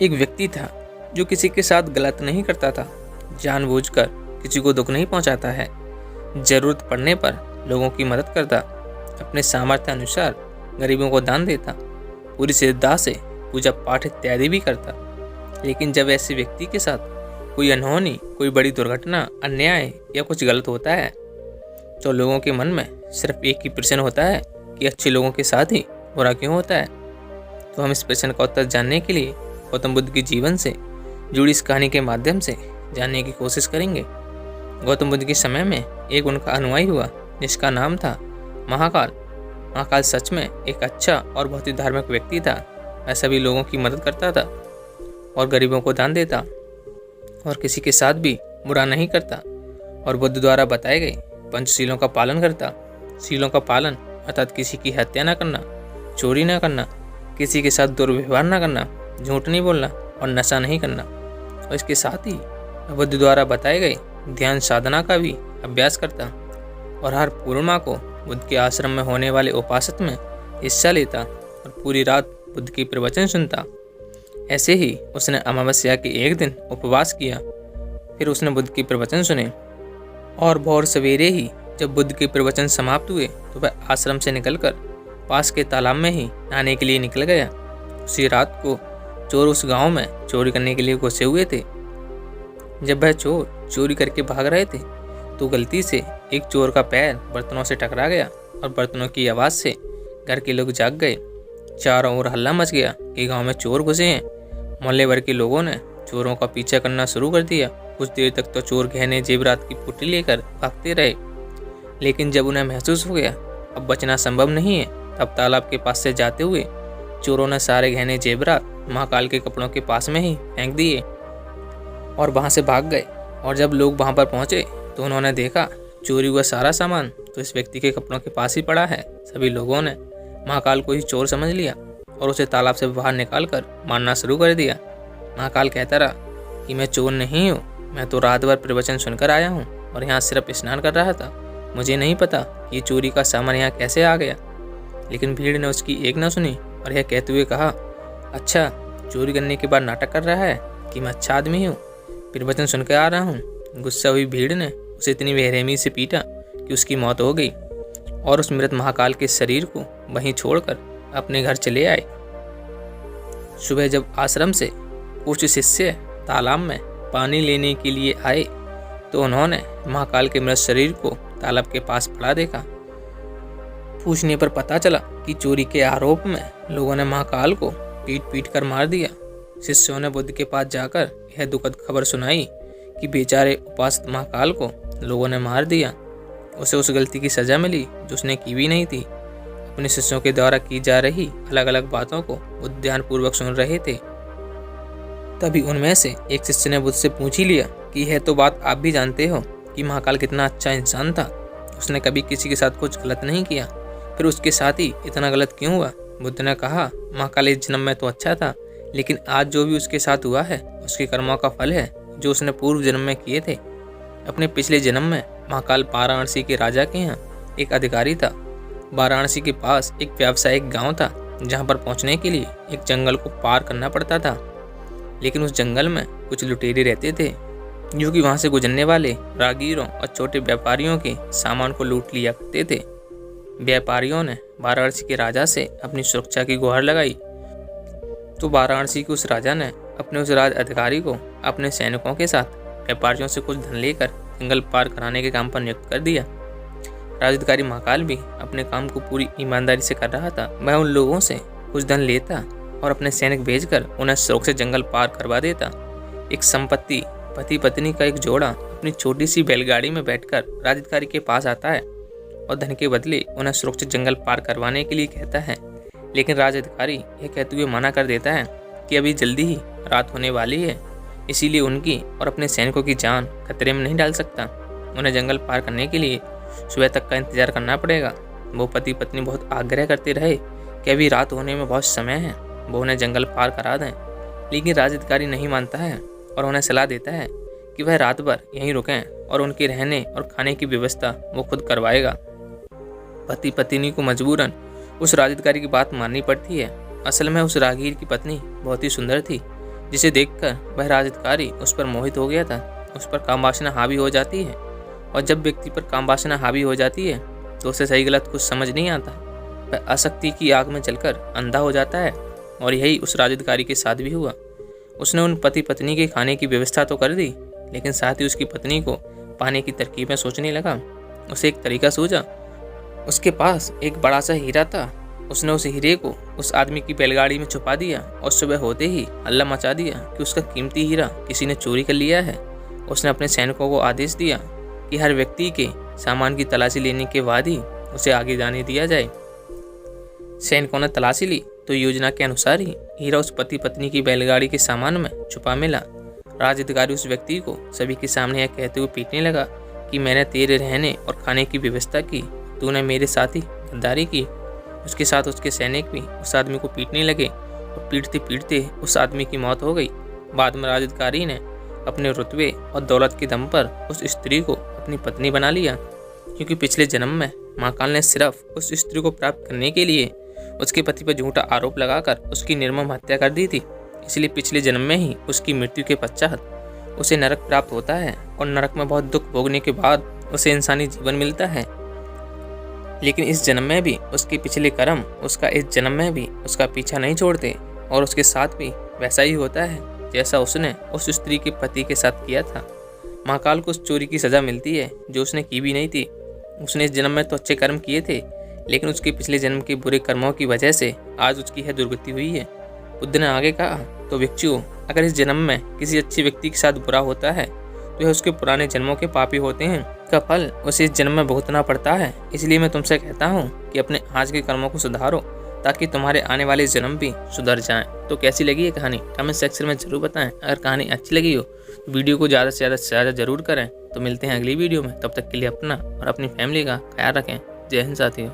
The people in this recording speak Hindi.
एक व्यक्ति था जो किसी के साथ गलत नहीं करता था, जानबूझकर किसी को दुख नहीं पहुंचाता है, जरूरत पड़ने पर लोगों की मदद करता, अपने सामर्थ्य अनुसार गरीबों को दान देता, पूरी श्रद्धा से पूजा पाठ इत्यादि भी करता। लेकिन जब ऐसे व्यक्ति के साथ कोई अनहोनी, कोई बड़ी दुर्घटना, अन्याय या कुछ गलत होता है तो लोगों के मन में सिर्फ एक ही प्रश्न होता है कि अच्छे लोगों के साथ ही बुरा क्यों होता है। तो हम इस प्रश्न का उत्तर जानने के लिए गौतम बुद्ध के जीवन से जुड़ी इस कहानी के माध्यम से जानने की कोशिश करेंगे। गौतम बुद्ध के समय में एक उनका अनुयायी हुआ जिसका नाम था महाकाल। महाकाल सच में एक अच्छा और बहुत ही धार्मिक व्यक्ति था। वह सभी लोगों की मदद करता था और गरीबों को दान देता और किसी के साथ भी बुरा नहीं करता और बुद्ध द्वारा बताए गए पंचशीलों का पालन करता। शीलों का पालन अर्थात किसी की हत्या न करना, चोरी न करना, किसी के साथ दुर्व्यवहार न करना, झूठ नहीं बोलना और नशा नहीं करना। और इसके साथ ही बुद्ध द्वारा बताए गए ध्यान साधना का भी अभ्यास करता और हर पूर्णिमा को बुद्ध के आश्रम में होने वाले उपासना में हिस्सा लेता और पूरी रात बुद्ध की प्रवचन सुनता। ऐसे ही उसने अमावस्या के एक दिन उपवास किया। फिर उसने बुद्ध की प्रवचन सुने और भोर सवेरे ही जब बुद्ध के प्रवचन समाप्त हुए तो वह आश्रम से निकलकर पास के तालाब में ही नहाने के लिए निकल गया। उसी रात को चोर उस गांव में चोरी करने के लिए घुसे हुए थे। जब वह चोर चोरी करके भाग रहे थे तो गलती से एक चोर का पैर बर्तनों से टकरा गया और बर्तनों की आवाज़ से घर के लोग जाग गए। चारों ओर हल्ला मच गया कि गांव में चोर घुसे हैं। मोहल्ले भर के लोगों ने चोरों का पीछा करना शुरू कर दिया। कुछ देर तक तो चोर गहने जेवरात की पुट्टी लेकर भागते रहे, लेकिन जब उन्हें महसूस हो गया अब बचना संभव नहीं है तब तालाब के पास से जाते हुए चोरों ने सारे गहने जेवरात महाकाल के कपड़ों के पास में ही फेंक दिए और वहां से भाग गए। और जब लोग वहां पर पहुंचे तो उन्होंने देखा चोरी हुआ सारा सामान तो इस व्यक्ति के कपड़ों के पास ही पड़ा है। सभी लोगों ने महाकाल को ही चोर समझ लिया और उसे तालाब से बाहर निकालकर मारना शुरू कर दिया। महाकाल कहता रहा कि मैं चोर नहीं हूँ, मैं तो रात भर प्रवचन सुनकर आया हूँ और यहाँ सिर्फ स्नान कर रहा था। मुझे नहीं पता कि चोरी का सामान यहाँ कैसे आ गया। लेकिन भीड़ ने उसकी एक न सुनी और यह कहते हुए कहा, अच्छा चोरी करने के बाद नाटक कर रहा है कि मैं अच्छा आदमी हूँ, प्रवचन सुनकर आ रहा हूँ। गुस्सा हुई भीड़ ने उसे इतनी बेरहमी से पीटा कि उसकी मौत हो गई और उस मृत महाकाल के शरीर को वहीं छोड़कर अपने घर चले आए। सुबह जब आश्रम से कुछ शिष्य तालाब में पानी लेने के लिए आए तो उन्होंने महाकाल के मृत शरीर को तालाब के पास पड़ा देखा। पूछने पर पता चला कि चोरी के आरोप में लोगों ने महाकाल को पीट पीट कर मार दिया। शिष्यों ने बुद्ध के पास जाकर यह दुखद खबर सुनाई कि बेचारे उपासक महाकाल को लोगों ने मार दिया। उसे उस गलती की सजा मिली जो उसने की भी नहीं थी। अपने शिष्यों के द्वारा की जा रही अलग अलग बातों को बुद्ध ध्यानपूर्वक सुन रहे थे। तभी उनमें से एक शिष्य ने बुद्ध से पूछ ही लिया कि यह तो बात आप भी जानते हो कि महाकाल कितना अच्छा इंसान था, उसने कभी किसी के साथ कुछ गलत नहीं किया, फिर उसके साथ ही इतना गलत क्यों हुआ। बुद्ध ने कहा, महाकाल इस जन्म में तो अच्छा था, लेकिन आज जो भी उसके साथ हुआ है उसके कर्मों का फल है जो उसने पूर्व जन्म में किए थे। अपने पिछले जन्म में महाकाल वाराणसी के राजा के यहाँ एक अधिकारी था। वाराणसी के पास एक व्यावसायिक गांव था जहां पर पहुंचने के लिए एक जंगल को पार करना पड़ता था। लेकिन उस जंगल में कुछ लुटेरे रहते थे जो कि वहां से गुजरने वाले राहगीरों और छोटे व्यापारियों के सामान को लूट लिया करते थे। व्यापारियों ने वाराणसी के राजा से अपनी सुरक्षा की गुहार लगाई तो वाराणसी के उस राजा ने अपने उस राज अधिकारी को अपने सैनिकों के साथ व्यापारियों से कुछ धन लेकर जंगल पार कराने के काम पर नियुक्त कर दिया। राजअधिकारी महाकाल भी अपने काम को पूरी ईमानदारी से कर रहा था। वह उन लोगों से कुछ धन लेता और अपने सैनिक भेजकर उन्हें सुरक्षित जंगल पार करवा देता। एक संपत्ति पति पत्नी का एक जोड़ा अपनी छोटी सी बैलगाड़ी में बैठकर राजअधिकारी के पास आता है और धन के बदले उन्हें सुरक्षित जंगल पार करवाने के लिए कहता है। लेकिन राजअधिकारी यह कहते हुए मना कर देता है कि अभी जल्दी ही रात होने वाली है, इसीलिए उनकी और अपने सैनिकों की जान खतरे में नहीं डाल सकता। उन्हें जंगल पार करने के लिए सुबह तक का इंतजार करना पड़ेगा। वो पति पत्नी बहुत आग्रह करते रहे कि अभी रात होने में बहुत समय है, वो उन्हें जंगल पार करा दें। लेकिन राजअधिकारी नहीं मानता है और उन्हें सलाह देता है कि वह रात भर यहीं रुकें और उनके रहने और खाने की व्यवस्था वो खुद करवाएगा। पति पत्नी को मजबूरन उस राजअधिकारी की बात माननी पड़ती है। असल में उस राहगीर की पत्नी बहुत ही सुंदर थी, जिसे देखकर वह राजधिकारी उस पर मोहित हो गया था। उस पर कामवासना हावी हो जाती है, और जब व्यक्ति पर कामवासना हावी हो जाती है तो उसे सही गलत कुछ समझ नहीं आता। वह आसक्ति की आग में जलकर अंधा हो जाता है, और यही उस राजधिकारी के साथ भी हुआ। उसने उन पति पत्नी के खाने की व्यवस्था तो कर दी, लेकिन साथ ही उसकी पत्नी को पाने की तरकीबें सोचने लगा। उसे एक तरीका सूझा। उसके पास एक बड़ा सा हीरा था। उसने उस हीरे को उस आदमी की बैलगाड़ी में छुपा दिया, और सुबह होते ही हल्ला मचा दिया कि उसका कीमती हीरा किसी ने चोरी कर लिया है। उसने अपने सैनिकों को आदेश दिया कि हर व्यक्ति के सामान की तलाशी लेने के बाद ही उसे आगे जाने दिया जाए। सैनिकों ने तलाशी ली तो योजना के अनुसार ही हीरा उस पति पत्नी की बैलगाड़ी के सामान में छुपा मिला। राजधिकारी उस व्यक्ति को सभी के सामने यह कहते हुए पीटने लगा कि मैंने तेरे रहने और खाने की व्यवस्था की, तूने मेरे साथ ही गद्दारी की। उसके साथ उसके सैनिक भी उस आदमी को पीटने लगे, और पीटते पीटते उस आदमी की मौत हो गई। बाद में राजधिकारी ने अपने रुतबे और दौलत के दम पर उस स्त्री को अपनी पत्नी बना लिया, क्योंकि पिछले जन्म में महाकाल ने सिर्फ उस स्त्री को प्राप्त करने के लिए उसके पति पर झूठा आरोप लगाकर उसकी निर्मम हत्या कर दी थी। इसलिए पिछले जन्म में ही उसकी मृत्यु के पश्चात उसे नरक प्राप्त होता है, और नरक में बहुत दुख भोगने के बाद उसे इंसानी जीवन मिलता है। लेकिन इस जन्म में भी उसके पिछले कर्म उसका इस जन्म में भी उसका पीछा नहीं छोड़ते, और उसके साथ भी वैसा ही होता है जैसा उसने उस स्त्री के पति के साथ किया था। महाकाल को उस चोरी की सजा मिलती है जो उसने की भी नहीं थी। उसने इस जन्म में तो अच्छे कर्म किए थे, लेकिन उसके पिछले जन्म के बुरे कर्मों की वजह से आज उसकी यह दुर्गति हुई है। बुद्ध ने आगे कहा, तो भिक्षु, अगर इस जन्म में किसी अच्छे व्यक्ति के साथ बुरा होता है तो यह उसके पुराने जन्मों के पापी होते हैं का फल उसे इस जन्म में भुगतना पड़ता है। इसलिए मैं तुमसे कहता हूँ कि अपने आज के कर्मों को सुधारो, ताकि तुम्हारे आने वाले जन्म भी सुधर जाएं। तो कैसी लगी ये कहानी कमेंट सेक्शन में जरूर बताएं। अगर कहानी अच्छी लगी हो तो वीडियो को ज़्यादा से ज़्यादा जरूर करें। तो मिलते हैं अगली वीडियो में, तब तक के लिए अपना और अपनी फैमिली का ख्याल रखें। जय हिंद साथियों।